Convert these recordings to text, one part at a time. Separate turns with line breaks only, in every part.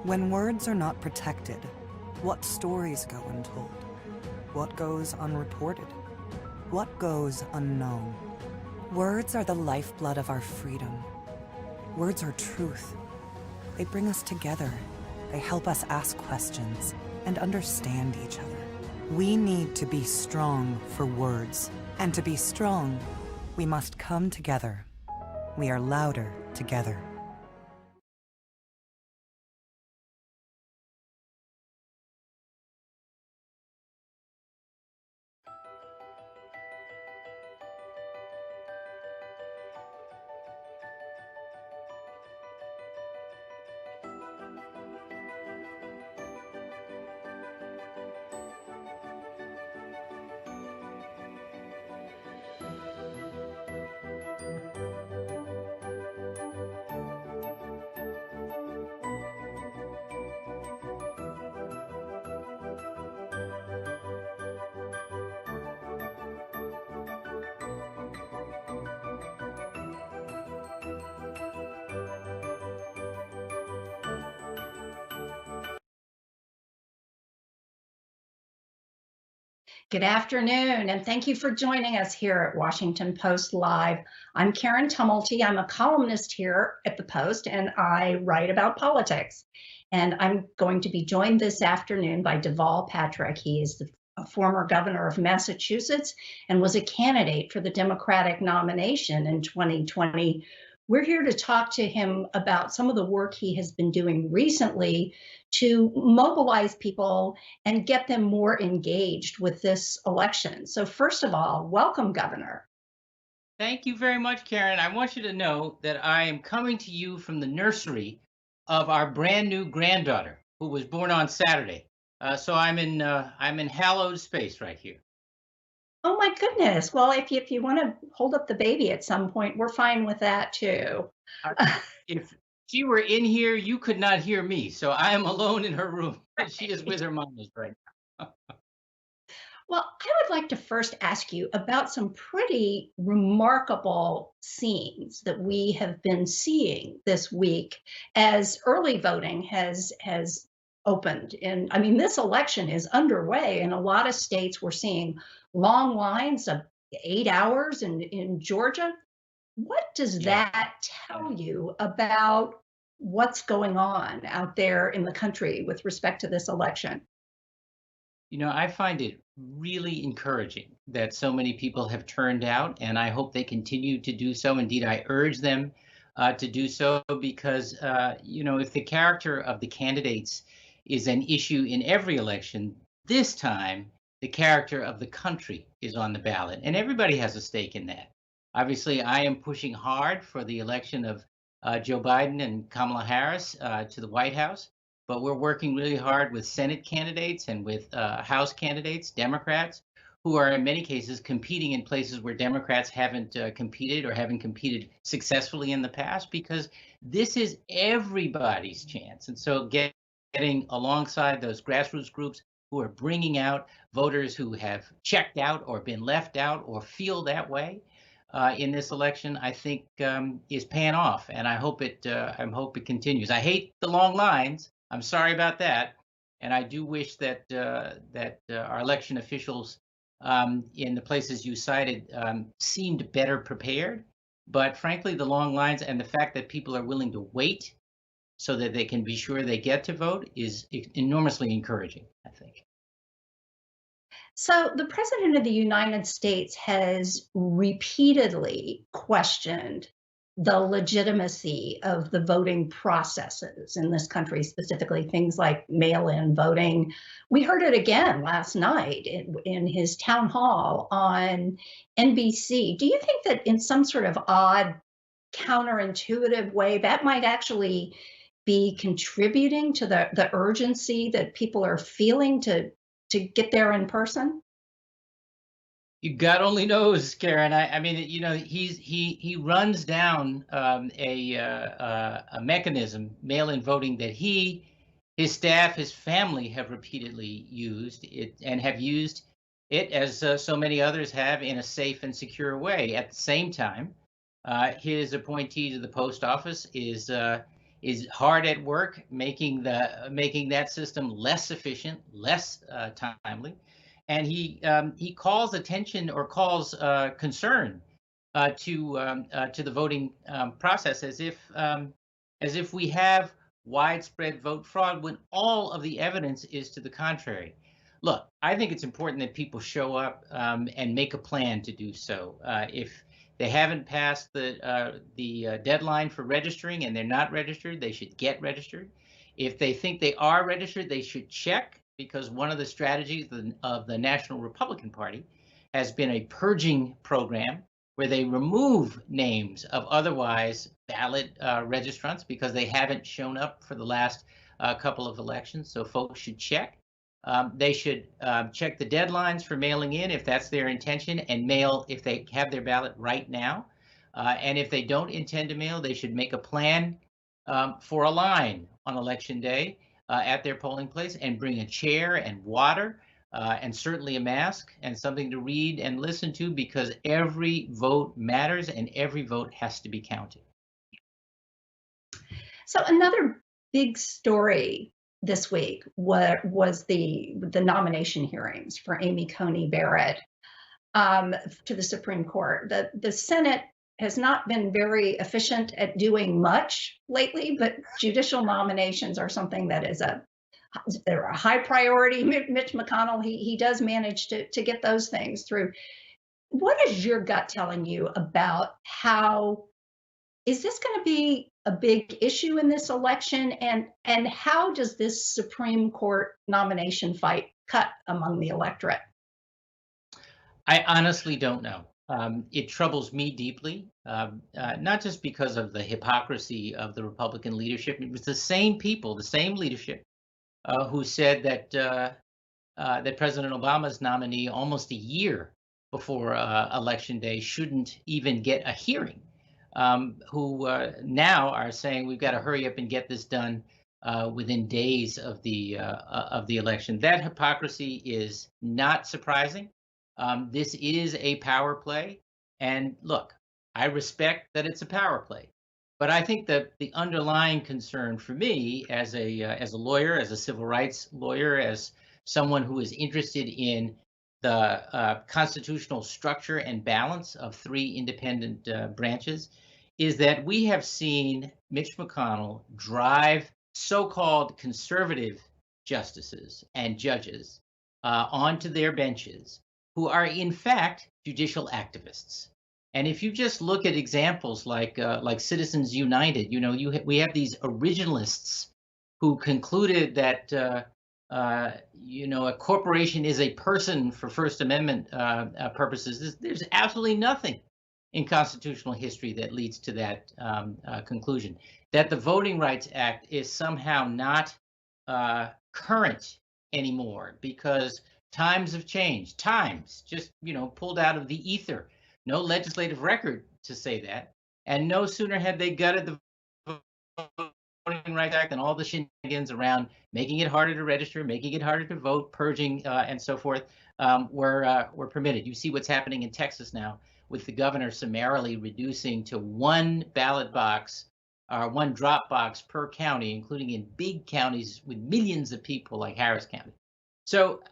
When words are not protected, what stories go untold? What goes unreported? What goes unknown? Words are the lifeblood of our freedom. Words are truth. They bring us together. They help us ask questions and understand each other. We need to be strong for words. And to be strong, we must come together. We are louder together.
Good afternoon, and thank you for joining us here at Washington Post Live. I'm Karen Tumulty. I'm a columnist here at the Post, and I write about politics. And I'm going to be joined this afternoon by Deval Patrick. He is the former governor of Massachusetts and was a candidate for the Democratic nomination in 2020. We're here to talk to him about some of the work he has been doing recently to mobilize people and get them more engaged with this election. So first of all, welcome, Governor.
Thank you very much, Karen. I want you to know that I am coming to you from the nursery of our brand new granddaughter, who was born on Saturday. So I'm in hallowed space right here.
Oh my goodness. Well, if you want to hold up the baby at some point, we're fine with that too.
If she were in here, you could not hear me. So I am alone in her room. She is with her mom right now.
Well, I would like to first ask you about some pretty remarkable scenes that we have been seeing this week as early voting has opened. And I mean, this election is underway in a lot of states. We're seeing long lines of 8 hours in Georgia. What does that tell you about what's going on out there in the country with respect to this election?
You know, I find it really encouraging that so many people have turned out, and I hope they continue to do so. Indeed, I urge them to do so because, if the character of the candidates is an issue in every election, this time the character of the country is on the ballot, and everybody has a stake in that. Obviously, I am pushing hard for the election of Joe Biden and Kamala Harris to the White House. But we're working really hard with Senate candidates and with House candidates, Democrats, who are in many cases competing in places where Democrats haven't competed or haven't competed successfully in the past, because this is everybody's chance. And so getting alongside those grassroots groups who are bringing out voters who have checked out or been left out or feel that way in this election, I think is paying off. And I hope it continues. I hate the long lines. I'm sorry about that, and I do wish that our election officials in the places you cited seemed better prepared. But frankly, the long lines and the fact that people are willing to wait so that they can be sure they get to vote is enormously encouraging, I think.
So the President of the United States has repeatedly questioned the legitimacy of the voting processes in this country, specifically things like mail-in voting. We heard it again last night in his town hall on NBC. Do you think that in some sort of odd, counterintuitive way, that might actually be contributing to the urgency that people are feeling to get there in person?
God only knows, Karen. I mean, he runs down a mechanism, mail-in voting, that his staff, his family have repeatedly used it and have used it as so many others have in a safe and secure way. At the same time, his appointee to the post office is hard at work making that system less efficient, less timely, and he calls attention or calls concern to the voting process as if we have widespread vote fraud when all of the evidence is to the contrary. Look, I think it's important that people show up and make a plan to do so. If they haven't passed the deadline for registering and they're not registered, they should get registered. If they think they are registered, they should check, because one of the strategies of the National Republican Party has been a purging program where they remove names of otherwise valid registrants because they haven't shown up for the last couple of elections. So folks should check. They should check the deadlines for mailing in if that's their intention, and mail if they have their ballot right now. And if they don't intend to mail, they should make a plan for a line on election day at their polling place and bring a chair and water and certainly a mask and something to read and listen to, because every vote matters and every vote has to be counted.
So another big story this week was the nomination hearings for Amy Coney Barrett to the Supreme Court. The Senate has not been very efficient at doing much lately, but judicial nominations are something that is they're a high priority. Mitch McConnell, he does manage to get those things through. What is your gut telling you about how is this going to be a big issue in this election, and how does this Supreme Court nomination fight cut among the electorate?
I honestly don't know. It troubles me deeply, not just because of the hypocrisy of the Republican leadership. It was the same people, the same leadership, who said that that President Obama's nominee, almost a year before Election Day, shouldn't even get a hearing. Who now are saying we've got to hurry up and get this done within days of the election. That hypocrisy is not surprising. This is a power play, and look, I respect that it's a power play, but I think that the underlying concern for me, as a lawyer, as a civil rights lawyer, as someone who is interested in the constitutional structure and balance of three independent branches, is that we have seen Mitch McConnell drive so-called conservative justices and judges onto their benches who are in fact judicial activists. And if you just look at examples like Citizens United, we have these originalists who concluded that a corporation is a person for First Amendment purposes. There's absolutely nothing in constitutional history that leads to that conclusion. That the Voting Rights Act is somehow not current anymore because times have changed. Times just pulled out of the ether. No legislative record to say that. And no sooner had they gutted the Voting Rights Act and all the shenanigans around making it harder to register, making it harder to vote, purging, and so forth, were permitted. You see what's happening in Texas now, with the governor summarily reducing to one ballot box, one drop box per county, including in big counties with millions of people like Harris County. So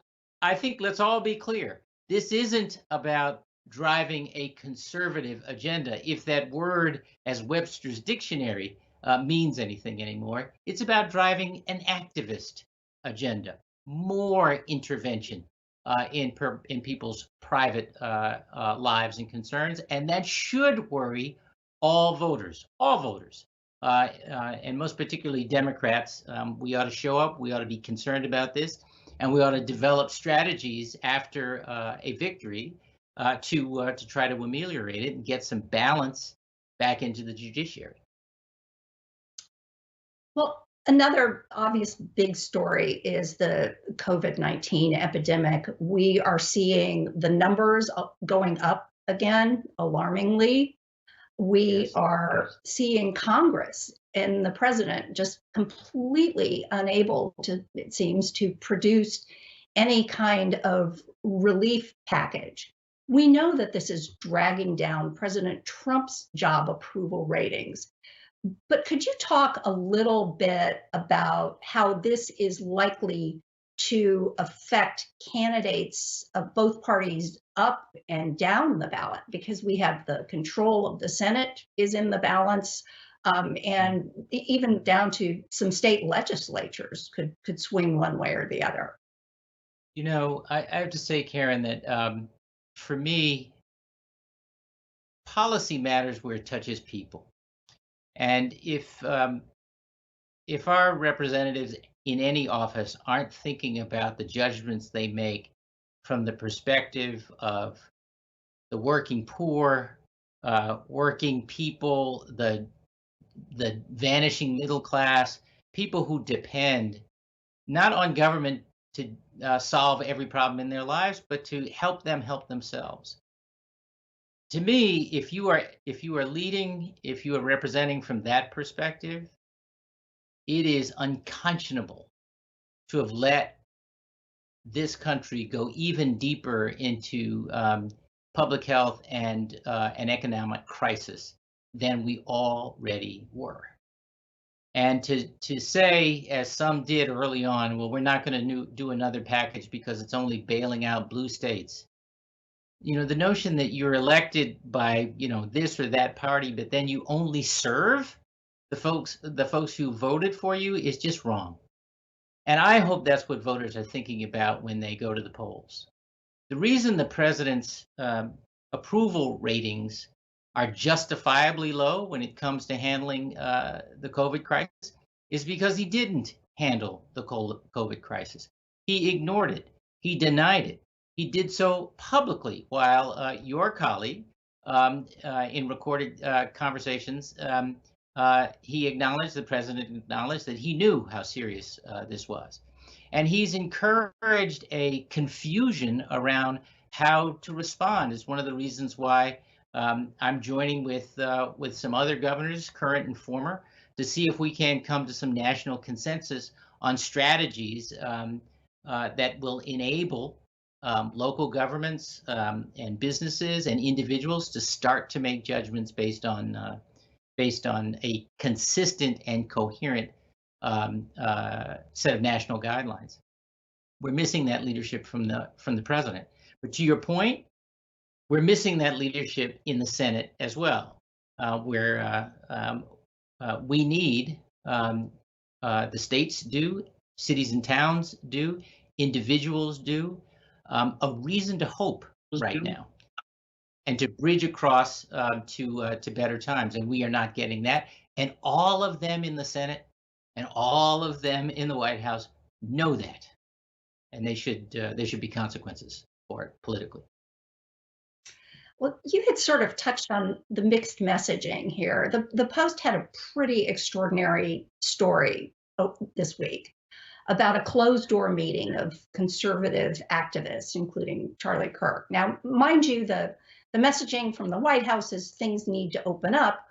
I think let's all be clear. This isn't about driving a conservative agenda, if that word, as Webster's dictionary, means anything anymore. It's about driving an activist agenda, more intervention in people's private lives and concerns, and that should worry all voters, and most particularly Democrats. We ought to show up. We ought to be concerned about this, and we ought to develop strategies after a victory to try to ameliorate it and get some balance back into the judiciary.
Well, another obvious big story is the COVID-19 epidemic. We are seeing the numbers going up again, alarmingly. We are seeing Congress and the president just completely unable to, it seems, to produce any kind of relief package. We know that this is dragging down President Trump's job approval ratings. But could you talk a little bit about how this is likely to affect candidates of both parties up and down the ballot? Because we have the control of the Senate is in the balance, and even down to some state legislatures could swing one way or the other.
I have to say, Karen, that for me, policy matters where it touches people. And if our representatives in any office aren't thinking about the judgments they make from the perspective of the working poor, working people, the vanishing middle class, people who depend not on government to solve every problem in their lives, but to help them help themselves. To me, if you are leading, if you are representing from that perspective, it is unconscionable to have let this country go even deeper into public health and an economic crisis than we already were. And to say, as some did early on, well, we're not going to do another package because it's only bailing out blue states. The notion that you're elected by this or that party, but then you only serve the folks who voted for you is just wrong. And I hope that's what voters are thinking about when they go to the polls. The reason the president's approval ratings are justifiably low when it comes to handling the COVID crisis is because he didn't handle the COVID crisis. He ignored it. He denied it. He did so publicly, while your colleague, in recorded conversations, the president acknowledged that he knew how serious this was. And he's encouraged a confusion around how to respond. Is one of the reasons why I'm joining with some other governors, current and former, to see if we can come to some national consensus on strategies that will enable local governments and businesses and individuals to start to make judgments based on a consistent and coherent set of national guidelines. We're missing that leadership from the president. But to your point, we're missing that leadership in the Senate as well, where we need the states do, cities and towns do, individuals do, a reason to hope right now, and to bridge across to better times. And we are not getting that. And all of them in the Senate and all of them in the White House know that, and there should be consequences for it politically.
Well, you had sort of touched on the mixed messaging here. The Post had a pretty extraordinary story this week about a closed door meeting of conservative activists, including Charlie Kirk. Now, mind you, the messaging from the White House is things need to open up.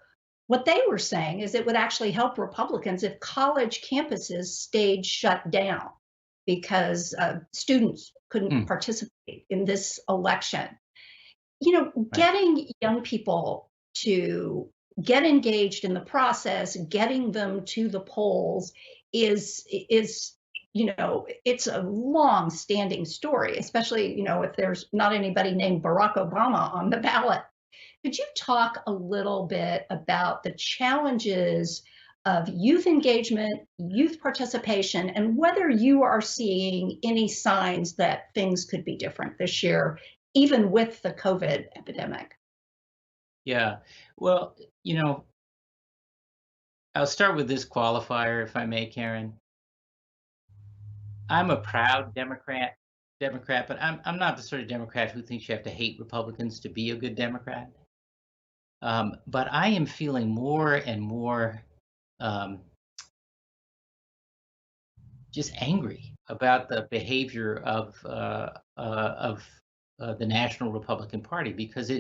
What they were saying is it would actually help Republicans if college campuses stayed shut down because students couldn't participate in this election. Getting young people to get engaged in the process, getting them to the polls is it's a long-standing story, especially, if there's not anybody named Barack Obama on the ballot. Could you talk a little bit about the challenges of youth engagement, youth participation, and whether you are seeing any signs that things could be different this year, even with the COVID epidemic?
Yeah, well, I'll start with this qualifier, if I may, Karen. I'm a proud Democrat, but I'm not the sort of Democrat who thinks you have to hate Republicans to be a good Democrat. But I am feeling more and more just angry about the behavior of the National Republican Party, because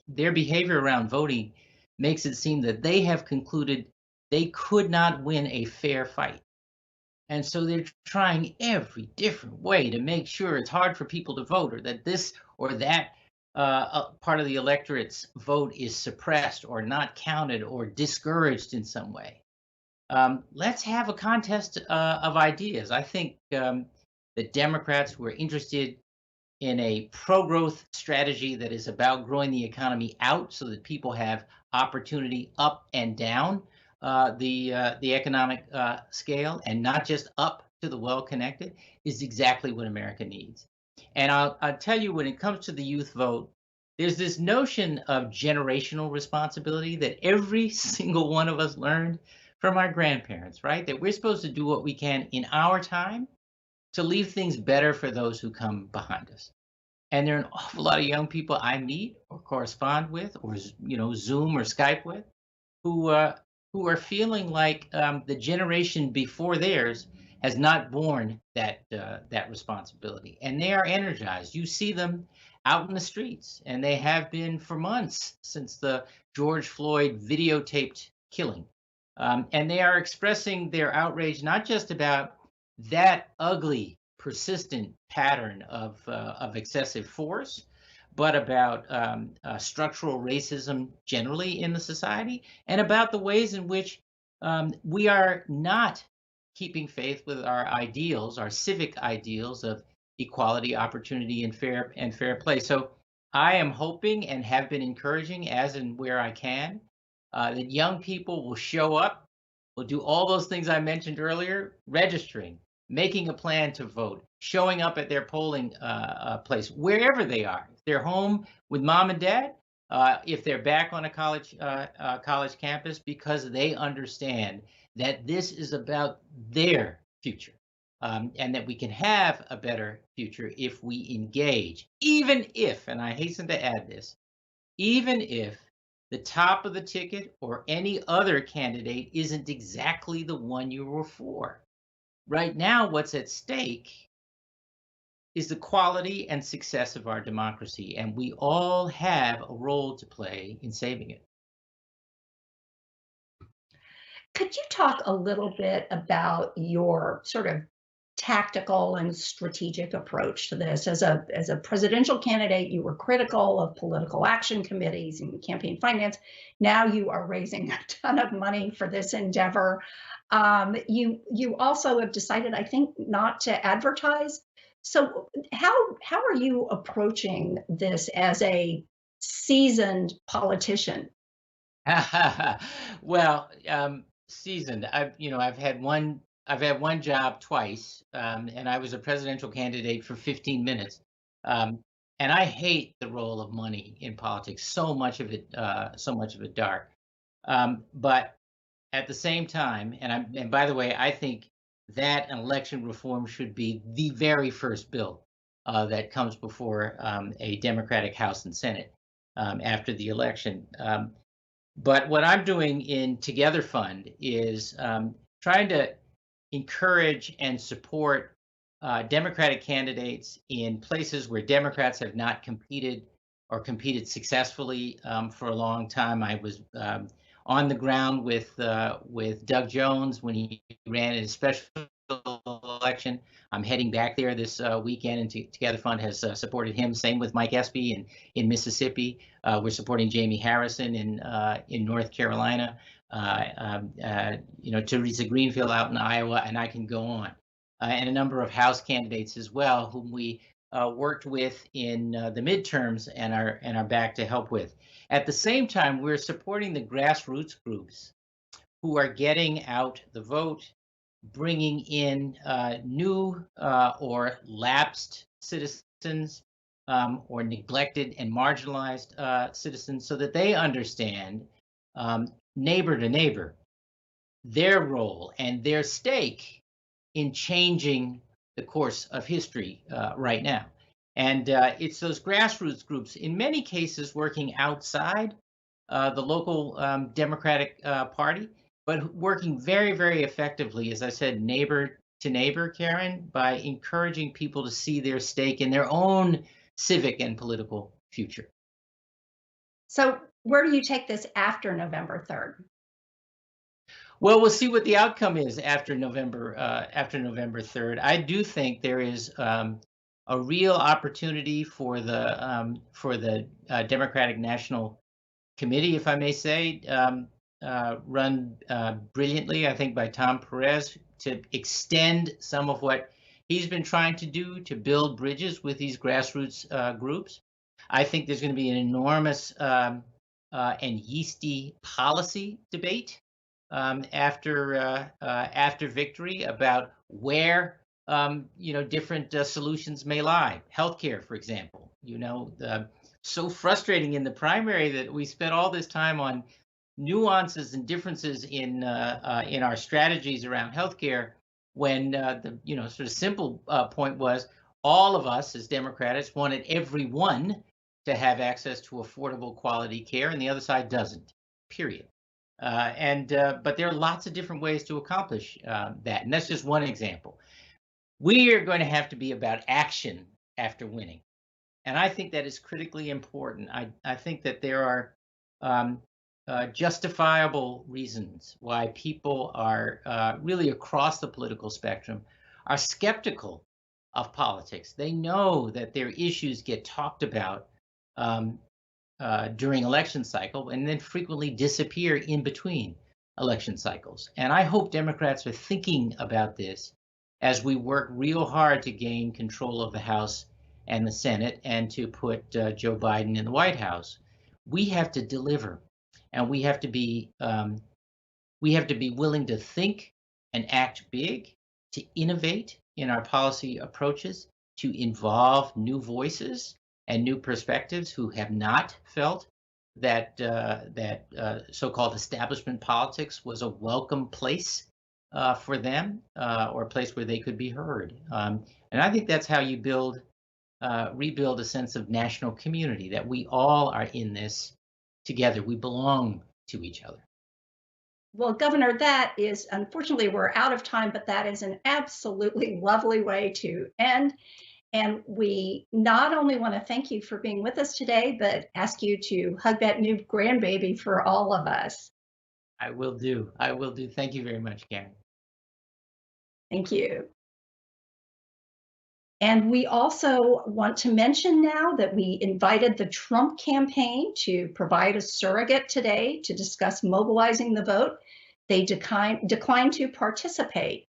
their behavior around voting makes it seem that they have concluded they could not win a fair fight. And so they're trying every different way to make sure it's hard for people to vote, or that this or that part of the electorate's vote is suppressed or not counted or discouraged in some way. Let's have a contest of ideas. I think the Democrats who are interested in a pro-growth strategy that is about growing the economy out so that people have opportunity up and down the economic scale, and not just up to the well-connected, is exactly what America needs. And I'll tell you, when it comes to the youth vote, there's this notion of generational responsibility that every single one of us learned from our grandparents, right? That we're supposed to do what we can in our time to leave things better for those who come behind us. And there are an awful lot of young people I meet or correspond with, or Zoom or Skype with, who are feeling like the generation before theirs has not borne that responsibility, and they are energized. You see them out in the streets, and they have been for months since the George Floyd videotaped killing, and they are expressing their outrage not just about that ugly, persistent pattern of excessive force, but about structural racism generally in the society, and about the ways in which we are not keeping faith with our ideals, our civic ideals of equality, opportunity, and fair play. So I am hoping and have been encouraging, as and where I can, that young people will show up, will do all those things I mentioned earlier: registering, making a plan to vote, showing up at their polling place, wherever they are. If they're home with mom and dad, if they're back on a college campus, because they understand that this is about their future, and that we can have a better future if we engage, even if, and I hasten to add this, even if the top of the ticket or any other candidate isn't exactly the one you were for. Right now, what's at stake is the quality and success of our democracy, and we all have a role to play in saving it.
Could you talk a little bit about your sort of tactical and strategic approach to this? As a presidential candidate, you were critical of political action committees and campaign finance. Now you are raising a ton of money for this endeavor. You also have decided, I think, not to advertise. So how are you approaching this as a seasoned politician?
Well, seasoned. I've had one job twice, and I was a presidential candidate for 15 minutes. And I hate the role of money in politics. So much of it dark. But at the same time, and by the way, I think that an election reform should be the very first bill that comes before a Democratic House and Senate after the election. But what I'm doing in Together Fund is trying to encourage and support Democratic candidates in places where Democrats have not competed or competed successfully for a long time. I was on the ground with Doug Jones when he ran in a special election. I'm heading back there this weekend, and Together Fund has supported him. Same with Mike Espy in Mississippi. We're supporting Jamie Harrison in North Carolina. Teresa Greenfield out in Iowa, and I can go on. And a number of House candidates as well, whom we worked with in the midterms and are back to help with. At the same time, we're supporting the grassroots groups who are getting out the vote, bringing in new or lapsed citizens or neglected and marginalized citizens, so that they understand, neighbor to neighbor, their role and their stake in changing the course of history right now. And it's those grassroots groups, in many cases working outside the local Democratic Party, but working very, very effectively, as I said, neighbor to neighbor, Karen, by encouraging people to see their stake in their own civic and political future.
So where do you take this after November 3rd?
Well, we'll see what the outcome is after November 3rd. I do think there is a real opportunity for the Democratic National Committee, if I may say, run brilliantly, I think, by Tom Perez, to extend some of what he's been trying to do to build bridges with these grassroots groups. I think there's going to be an enormous and yeasty policy debate after victory about where different solutions may lie. Healthcare, for example. So frustrating in the primary that we spent all this time on nuances and differences in our strategies around healthcare, when the sort of simple point was all of us as Democrats wanted everyone to have access to affordable quality care, and the other side doesn't. Period. But there are lots of different ways to accomplish that, and that's just one example. We are going to have to be about action after winning, and I think that is critically important. I think that there are justifiable reasons why people are really across the political spectrum are skeptical of politics. They know that their issues get talked about during election cycle and then frequently disappear in between election cycles. And I hope Democrats are thinking about this as we work real hard to gain control of the House and the Senate and to put Joe Biden in the White House. We have to deliver, and we have to be willing to think and act big, to innovate in our policy approaches, to involve new voices and new perspectives who have not felt that so-called establishment politics was a welcome place for them, or a place where they could be heard. And I think that's how you rebuild a sense of national community, that we all are in this together. We belong to each other.
Well, Governor, that is, unfortunately, we're out of time, but that is an absolutely lovely way to end. And we not only want to thank you for being with us today, but ask you to hug that new grandbaby for all of us.
I will do. Thank you very much, Karen.
Thank you. And we also want to mention now that we invited the Trump campaign to provide a surrogate today to discuss mobilizing the vote. They declined to participate.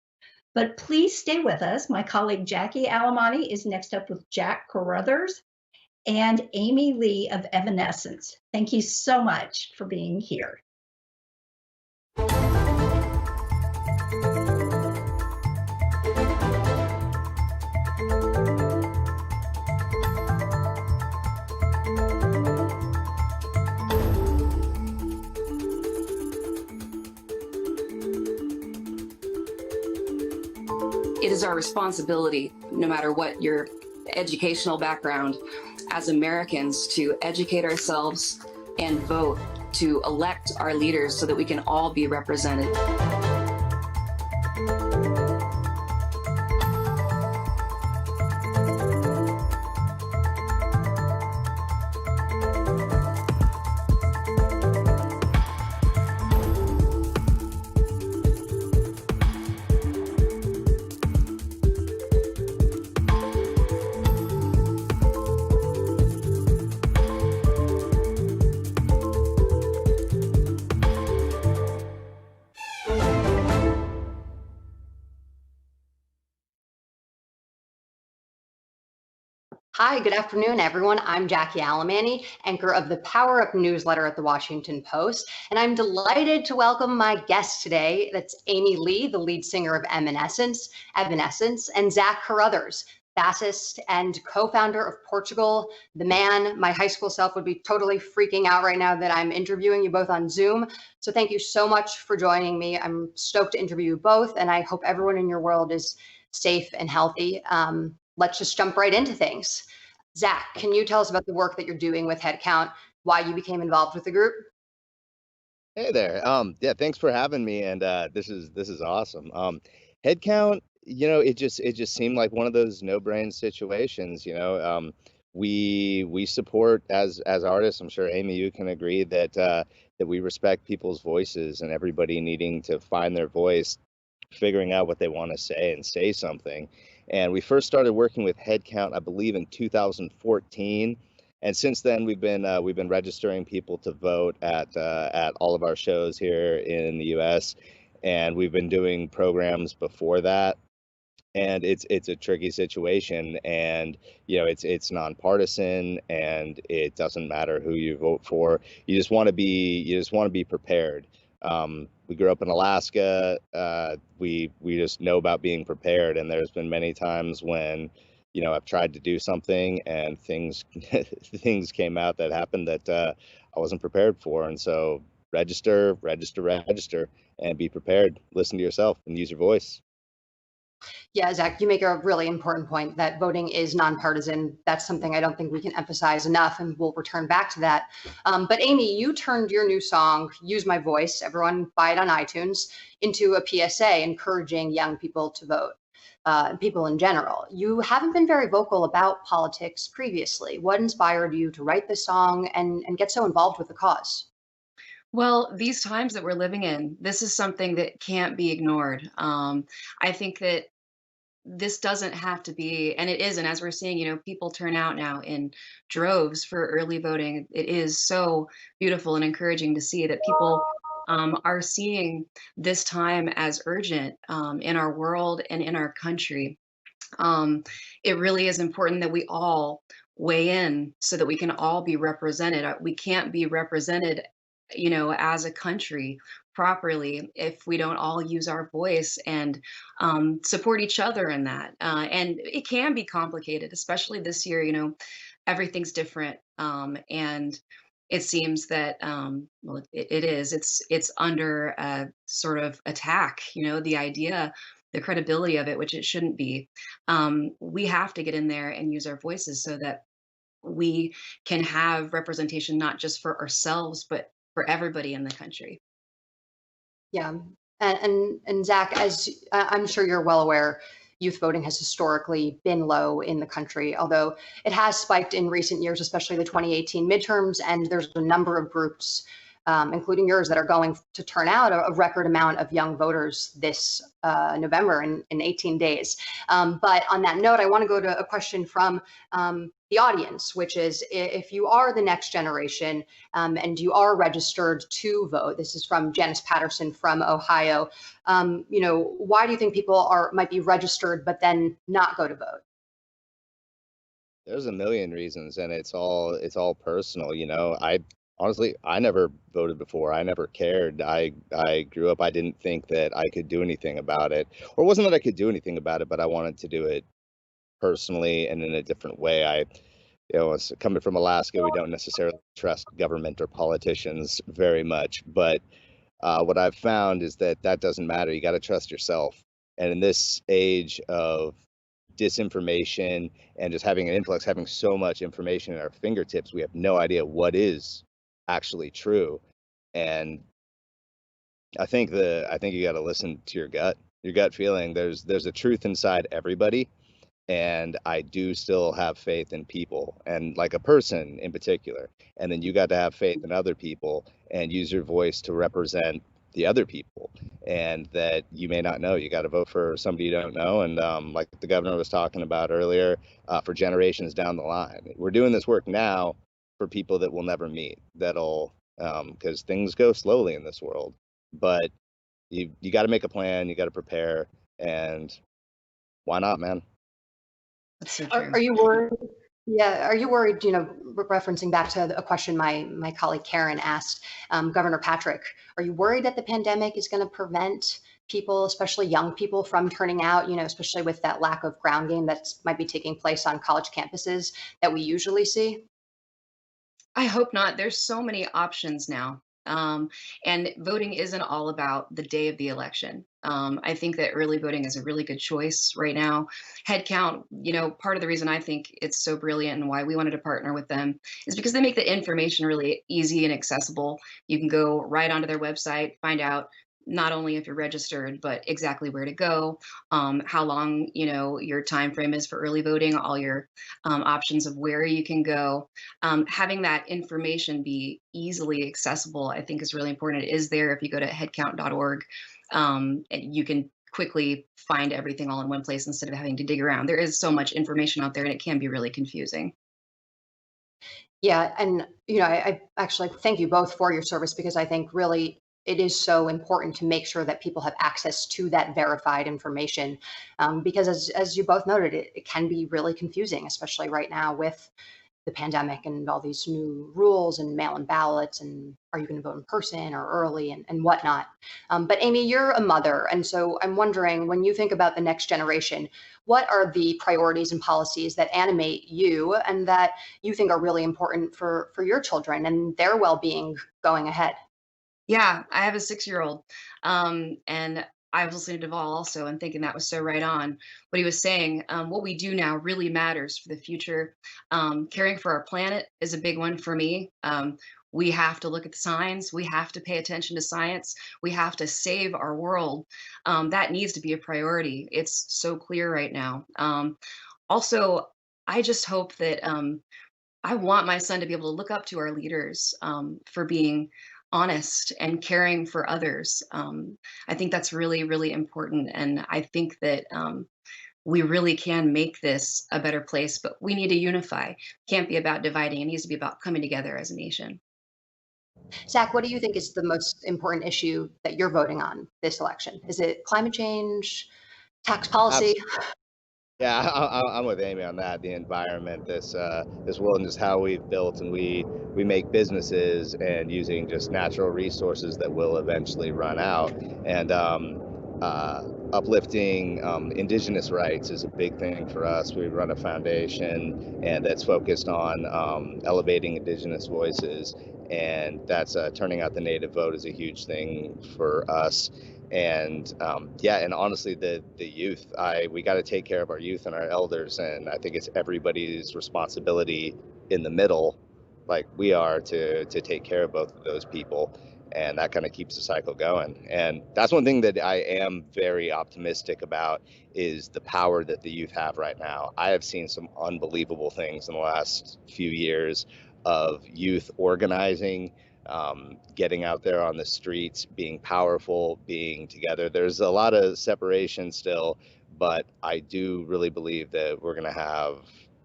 But please stay with us. My colleague Jackie Alamani is next up with Jack Carothers and Amy Lee of Evanescence. Thank you so much for being here.
It is our responsibility, no matter what your educational background, as Americans, to educate ourselves and vote to elect our leaders so that we can all be represented.
Hi, good afternoon, everyone. I'm Jackie Alamani, anchor of the Power Up newsletter at the Washington Post, and I'm delighted to welcome my guest today. That's Amy Lee, the lead singer of Evanescence, and Zach Carothers, bassist and co-founder of Portugal, the man. My high school self would be totally freaking out right now that I'm interviewing you both on Zoom. So thank you so much for joining me. I'm stoked to interview you both, and I hope everyone in your world is safe and healthy. Let's just jump right into things. Zach, can you tell us about the work that you're doing with Headcount, why you became involved with the group?
Hey there. Yeah, thanks for having me. And this is awesome. Headcount, it just seemed like one of those no-brain situations. We support as artists. I'm sure Amy, you can agree that we respect people's voices and everybody needing to find their voice, figuring out what they want to say and say something. And we first started working with headcount, I believe, in 2014. And since then, we've been registering people to vote at all of our shows here in the U.S. And we've been doing programs before that. And it's a tricky situation, and it's nonpartisan, and it doesn't matter who you vote for. You just want to be prepared. We grew up in Alaska. We just know about being prepared, and there's been many times when I've tried to do something and things things came out that happened that I wasn't prepared for. And so register, and be prepared. Listen to yourself and use your voice.
Yeah, Zach, you make a really important point that voting is nonpartisan. That's something I don't think we can emphasize enough, and we'll return back to that. But Amy, you turned your new song, Use My Voice, everyone buy it on iTunes, into a PSA encouraging young people to vote, people in general. You haven't been very vocal about politics previously. What inspired you to write this song and get so involved with the cause?
Well, these times that we're living in, this is something that can't be ignored. I think that this doesn't have to be, and it isn't, as we're seeing, people turn out now in droves for early voting. It is so beautiful and encouraging to see that people are seeing this time as urgent in our world and in our country. It really is important that we all weigh in so that we can all be represented. We can't be represented as a country properly if we don't all use our voice and support each other in that. And it can be complicated, especially this year. Everything's different, and it seems that well, it is. It's under a sort of attack. The idea, the credibility of it, which it shouldn't be. We have to get in there and use our voices so that we can have representation, not just for ourselves, but for everybody in the country.
Yeah, and Zach, as I'm sure you're well aware, youth voting has historically been low in the country, although it has spiked in recent years, especially the 2018 midterms. And there's a number of groups, including yours, that are going to turn out a record amount of young voters this November in 18 days. But on that note, I want to go to a question from the audience, which is, if you are the next generation and you are registered to vote, this is from Janice Patterson from Ohio, why do you think people might be registered but then not go to vote?
There's a million reasons, and it's all personal. Honestly, I never voted before. I never cared. I grew up, I didn't think that I could do anything about it. Or it wasn't that I could do anything about it, but I wanted to do it personally and in a different way. Coming from Alaska, we don't necessarily trust government or politicians very much. But what I've found is that doesn't matter. You got to trust yourself. And in this age of disinformation and just having an influx, having so much information at our fingertips, we have no idea what is actually true. And I think you got to listen to your gut feeling. There's a truth inside everybody, and I do still have faith in people, and like a person in particular. And then you got to have faith in other people and use your voice to represent the other people, and that you may not know. You got to vote for somebody you don't know. And like the governor was talking about earlier, for generations down the line. We're doing this work now for people that we'll never meet, that'll because things go slowly in this world. But you got to make a plan, you got to prepare, and why not, man?
That's so true.
Are you worried? Yeah, are you worried, referencing back to a question my colleague Karen asked, Governor Patrick, are you worried that the pandemic is going to prevent people, especially young people, from turning out, especially with that lack of ground game that might be taking place on college campuses that we usually see?
I hope not. There's so many options now. And voting isn't all about the day of the election. I think that early voting is a really good choice right now. Head count, part of the reason I think it's so brilliant and why we wanted to partner with them is because they make the information really easy and accessible. You can go right onto their website, find out not only if you're registered, but exactly where to go, how long, your time frame is for early voting, all your options of where you can go. Having that information be easily accessible, I think, is really important. It is there if you go to headcount.org. And you can quickly find everything all in one place instead of having to dig around. There is so much information out there, and it can be really confusing.
Yeah, and I actually thank you both for your service, because I think really it is so important to make sure that people have access to that verified information, because as you both noted, it can be really confusing, especially right now with the pandemic and all these new rules and mail-in ballots, and are you going to vote in person or early, and whatnot. But Amy, you're a mother, and so I'm wondering, when you think about the next generation, what are the priorities and policies that animate you and that you think are really important for your children and their well-being going ahead?
Yeah, I have a 6-year-old, and I was listening to Deval also and thinking that was so right on what he was saying. What we do now really matters for the future. Caring for our planet is a big one for me. We have to look at the signs. We have to pay attention to science. We have to save our world. That needs to be a priority. It's so clear right now. Also, I just hope that I want my son to be able to look up to our leaders for being honest and caring for others. I think that's really, really important. And I think that we really can make this a better place, but we need to unify. Can't be about dividing. It needs to be about coming together as a nation.
Zach, what do you think is the most important issue that you're voting on this election? Is it climate change, tax policy?
Yeah, I'm with Amy on that. The environment, this world, and just how we've built and we make businesses and using just natural resources that will eventually run out. And uplifting indigenous rights is a big thing for us. We run a foundation and that's focused on elevating indigenous voices, and that's turning out the native vote is a huge thing for us. And yeah, and honestly, the youth, we got to take care of our youth and our elders, and I think it's everybody's responsibility in the middle, like we are, to take care of both of those people, and that kind of keeps the cycle going. And that's one thing that I am very optimistic about, is the power that the youth have right now. I have seen some unbelievable things in the last few years of youth organizing, getting out there on the streets, being powerful, being together. There's a lot of separation still, but I do really believe that we're going to have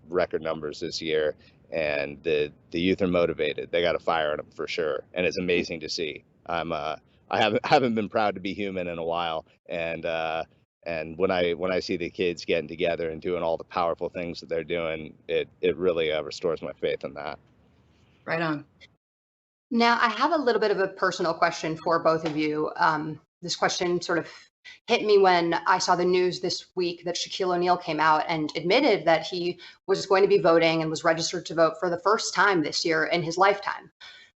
record numbers this year, and the youth are motivated. They got a fire in them for sure, and it's amazing to see. I haven't been proud to be human in a while, and when I see the kids getting together and doing all the powerful things that they're doing, it really restores my faith in that.
Right on.
Now, I have a little bit of a personal question for both of you. This question sort of hit me when I saw the news this week that Shaquille O'Neal came out and admitted that he was going to be voting and was registered to vote for the first time this year in his lifetime.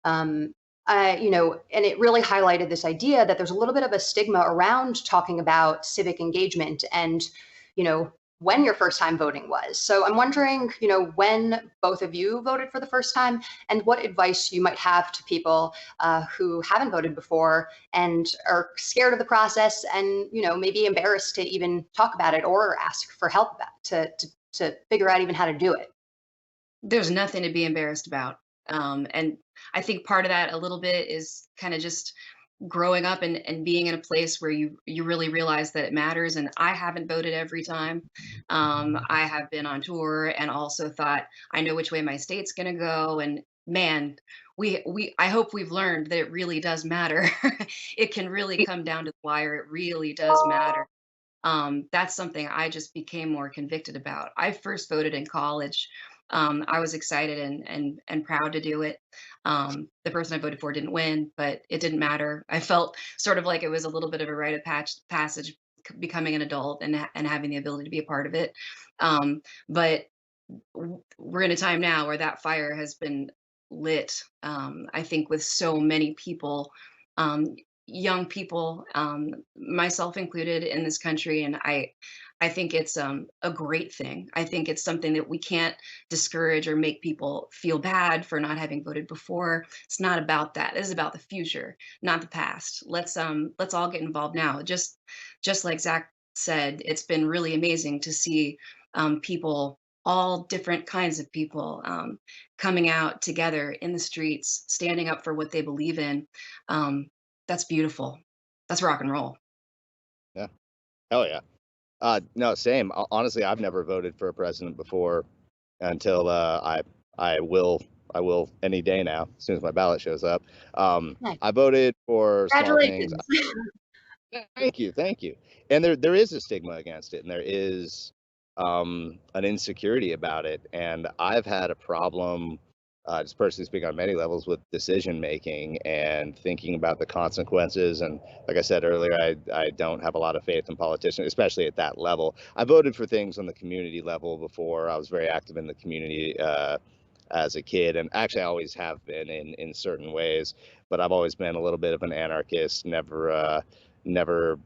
And it really highlighted this idea that there's a little bit of a stigma around talking about civic engagement and, when your first time voting was. So I'm wondering, when both of you voted for the first time, and what advice you might have to people who haven't voted before and are scared of the process and, maybe embarrassed to even talk about it or ask for help about to figure out even how to do it.
There's nothing to be embarrassed about. And I think part of that a little bit is kind of just growing up and being in a place where you really realize that it matters. And I haven't voted every time. I have been on tour and also thought, I know which way my state's going to go. And man, I hope we've learned that it really does matter. It can really come down to the wire. It really does matter. That's something I just became more convicted about. I first voted in college. I was excited and proud to do it. The person I voted for didn't win, but it didn't matter. I felt sort of like it was a little bit of a rite of passage, becoming an adult and having the ability to be a part of it. But we're in a time now where that fire has been lit. I think with so many people, young people, myself included, in this country, and I think it's a great thing. I think it's something that we can't discourage or make people feel bad for not having voted before. It's not about that. It is about the future, not the past. Let's all get involved now. Just like Zach said, it's been really amazing to see people, all different kinds of people, coming out together in the streets, standing up for what they believe in. That's beautiful. That's rock and roll.
Yeah. Hell yeah. No, same. Honestly, I've never voted for a president before until I will any day now, as soon as my ballot shows up.
Nice.
I voted for small things.
Congratulations.
Thank you. And there is a stigma against it, and there is an insecurity about it. And I've had a problem, just personally speaking, on many levels with decision making and thinking about the consequences. And like I said earlier, I don't have a lot of faith in politicians, especially at that level. I voted for things on the community level before. I was very active in the community as a kid, and actually I always have been in certain ways. But I've always been a little bit of an anarchist. Never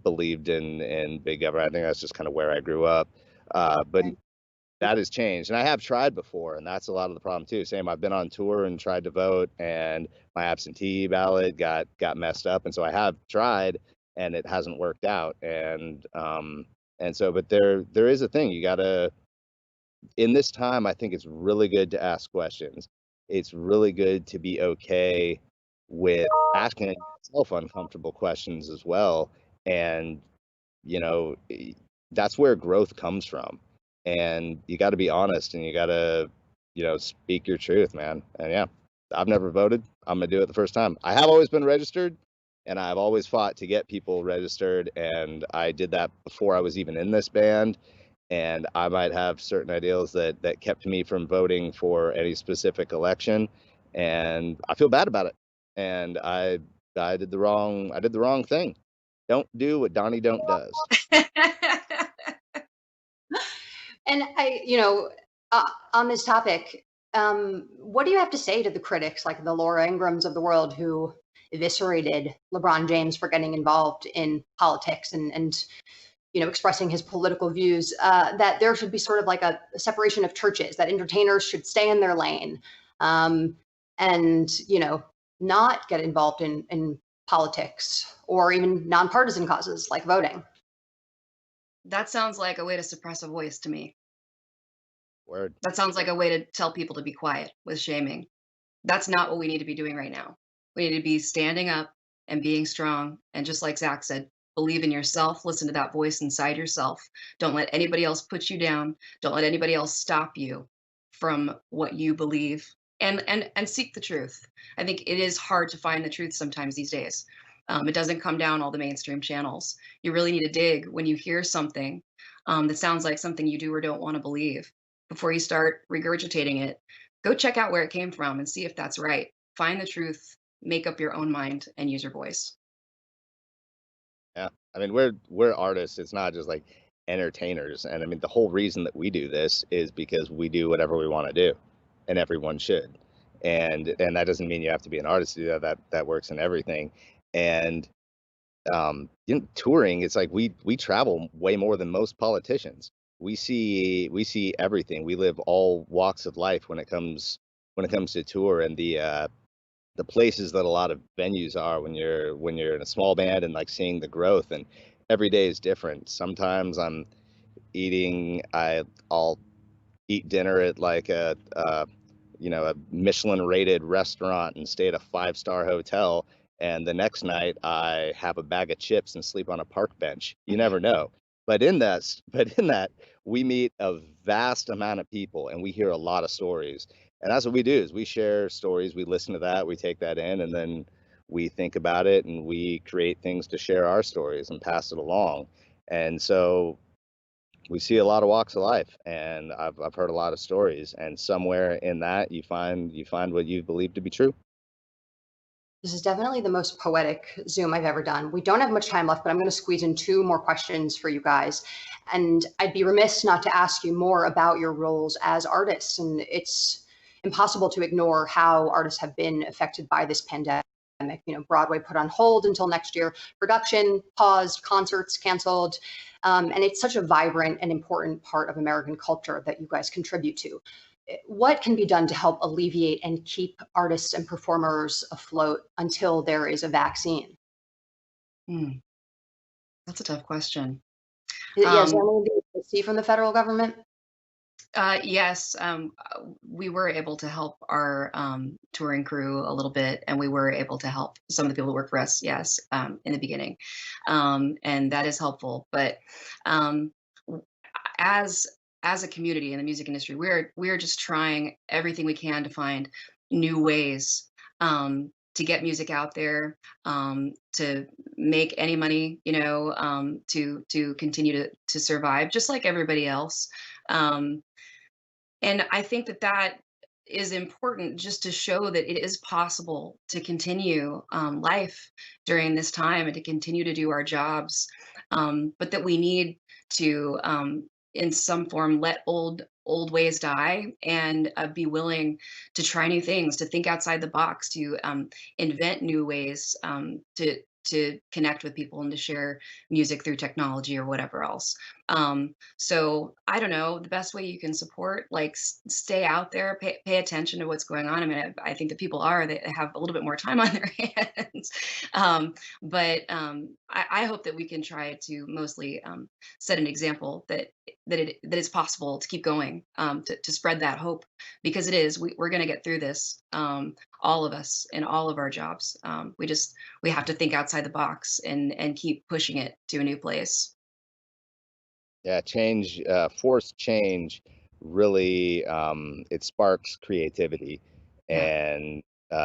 believed in big government. I think that's just kind of where I grew up. But that has changed, and I have tried before, and that's a lot of the problem too. Same, I've been on tour and tried to vote, and my absentee ballot got messed up, and so I have tried, and it hasn't worked out. And so, but there is a thing you gotta. In this time, I think it's really good to ask questions. It's really good to be okay with asking yourself uncomfortable questions as well. And, you know, that's where growth comes from. And you got to be honest, and you got to, speak your truth, man. And yeah, I've never voted. I'm going to do it the first time. I have always been registered, and I've always fought to get people registered. And I did that before I was even in this band. And I might have certain ideals that kept me from voting for any specific election, and I feel bad about it. And I did the wrong thing. Don't do what Donnie Don't does.
And on this topic, what do you have to say to the critics like the Laura Ingrams of the world who eviscerated LeBron James for getting involved in politics and expressing his political views, that there should be sort of like a separation of churches, that entertainers should stay in their lane, and not get involved in politics or even nonpartisan causes like voting?
That sounds like a way to suppress a voice to me.
Word.
That sounds like a way to tell people to be quiet with shaming. That's not what we need to be doing right now. We need to be standing up and being strong. And just like Zach said, believe in yourself, listen to that voice inside yourself. Don't let anybody else put you down. Don't let anybody else stop you from what you believe, and seek the truth. I think it is hard to find the truth sometimes these days. It doesn't come down all the mainstream channels. You really need to dig when you hear something that sounds like something you do or don't want to believe. Before you start regurgitating it, go check out where it came from and see if that's right. Find the truth, make up your own mind, and use your voice.
Yeah, I mean, we're artists. It's not just like entertainers. And I mean, the whole reason that we do this is because we do whatever we want to do, and everyone should. And that doesn't mean you have to be an artist to do that. That works in everything. And touring, it's like we travel way more than most politicians. We see everything. We live all walks of life when it comes to tour, and the places that a lot of venues are when you're in a small band, and like seeing the growth, and every day is different. Sometimes I'll eat dinner at like a Michelin rated restaurant and stay at a 5-star hotel, and the next night I have a bag of chips and sleep on a park bench. You never know. But in that we meet a vast amount of people, and we hear a lot of stories. And that's what we do, is we share stories, we listen to that, we take that in, and then we think about it, and we create things to share our stories and pass it along. And so we see a lot of walks of life, and I've heard a lot of stories, and somewhere in that you find what you believe to be true.
This is definitely the most poetic Zoom I've ever done. We don't have much time left, but I'm going to squeeze in 2 more questions for you guys. And I'd be remiss not to ask you more about your roles as artists. And it's impossible to ignore how artists have been affected by this pandemic. Broadway put on hold until next year, production paused, concerts canceled. And it's such a vibrant and important part of American culture that you guys contribute to. What can be done to help alleviate and keep artists and performers afloat until there is a vaccine?
That's a tough question.
Yes, anything to see from the federal government?
Yes, we were able to help our touring crew a little bit, and we were able to help some of the people who work for us, yes, in the beginning. And that is helpful. But um, w- as as a community in the music industry, we're just trying everything we can to find new ways to get music out there, to make any money, to continue to survive, just like everybody else. Um, and I think that that is important just to show that it is possible to continue life during this time and to continue to do our jobs, but that we need to, in some form, let old ways die and be willing to try new things, to think outside the box, to invent new ways to connect with people and to share music through technology or whatever else. So I don't know, the best way you can support, like stay out there, pay attention to what's going on. I mean, I think that people they have a little bit more time on their hands. I hope that we can try to mostly set an example that it's possible to keep going, to spread that hope, because it is, we're going to get through this. All of us in all of our jobs. We have to think outside the box and keep pushing it to a new place.
Yeah, change, forced change really, it sparks creativity,
Yeah.
and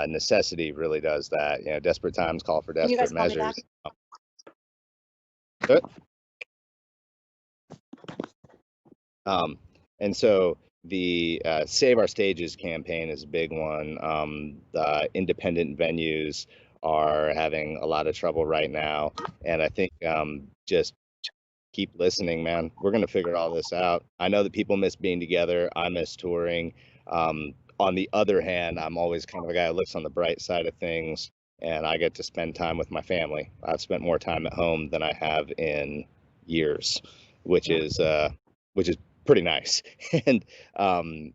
necessity really does that. You know, desperate times call for
Can you guys
desperate
call me back?
measures. And so the Save Our Stages campaign is a big one. The independent venues are having a lot of trouble right now, and I think just keep listening, man. We're gonna figure all this out. I know that people miss being together. I miss touring. On the other hand, I'm always kind of a guy who looks on the bright side of things, and I get to spend time with my family. I've spent more time at home than I have in years, which is pretty nice. And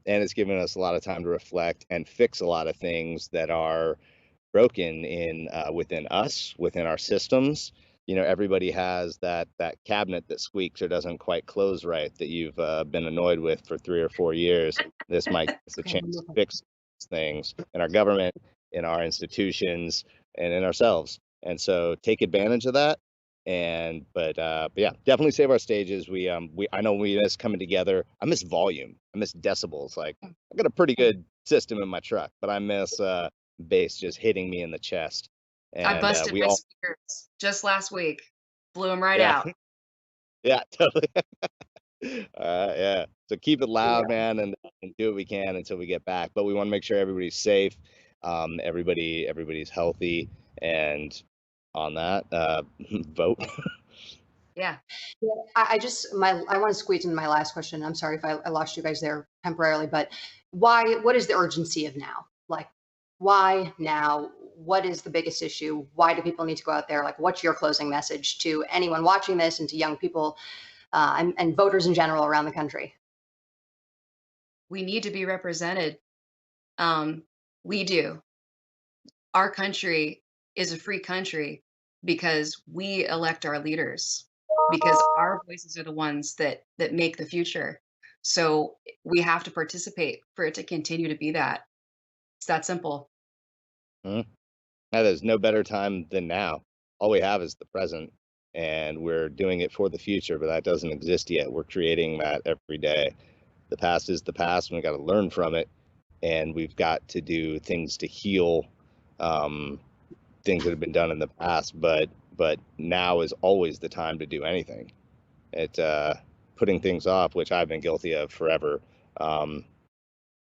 it's given us a lot of time to reflect and fix a lot of things that are broken in within us, within our systems. You know, everybody has that cabinet that squeaks or doesn't quite close right that you've been annoyed with for 3 or 4 years. This might give us a chance to fix things in our government, in our institutions, and in ourselves. And so take advantage of that. But yeah, definitely Save Our Stages. I know we miss coming together. I miss volume. I miss decibels. Like, I got a pretty good system in my truck, but I miss bass just hitting me in the chest.
I
And
busted
we
my
all,
speakers just last week, blew them right
yeah,
out.
yeah, totally. Yeah. So keep it loud, man, and do what we can until we get back. But we want to make sure everybody's safe, everybody's healthy, and on that, vote.
Yeah.
Yeah, I want to squeeze in my last question. I'm sorry if I lost you guys there temporarily, but what is the urgency of now? Like, why now? What is the biggest issue? Why do people need to go out there? Like, what's your closing message to anyone watching this and to young people and voters in general around the country?
We need to be represented. We do. Our country is a free country because we elect our leaders, because our voices are the ones that make the future. So we have to participate for it to continue to be that. It's that simple.
Mhm. Now, there's no better time than now. All we have is the present, and we're doing it for the future, but that doesn't exist yet. We're creating that every day. The past is the past, and we got to learn from it, and we've got to do things to heal things that have been done in the past. But now is always the time to do anything. It putting things off, which I've been guilty of forever.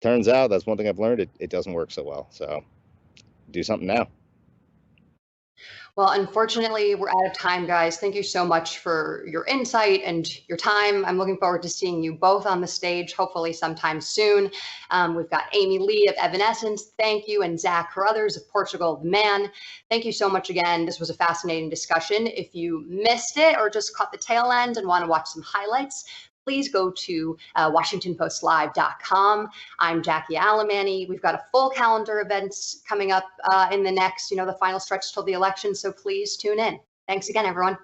Turns out that's one thing I've learned. It doesn't work so well. So do something now.
Well, unfortunately, we're out of time, guys. Thank you so much for your insight and your time. I'm looking forward to seeing you both on the stage, hopefully sometime soon. We've got Amy Lee of Evanescence, thank you, and Zach Carothers of Portugal the Man. Thank you so much again. This was a fascinating discussion. If you missed it or just caught the tail end and want to watch some highlights, please go to WashingtonPostLive.com. I'm Jackie Alamany. We've got a full calendar of events coming up in the next, the final stretch till the election. So please tune in. Thanks again, everyone.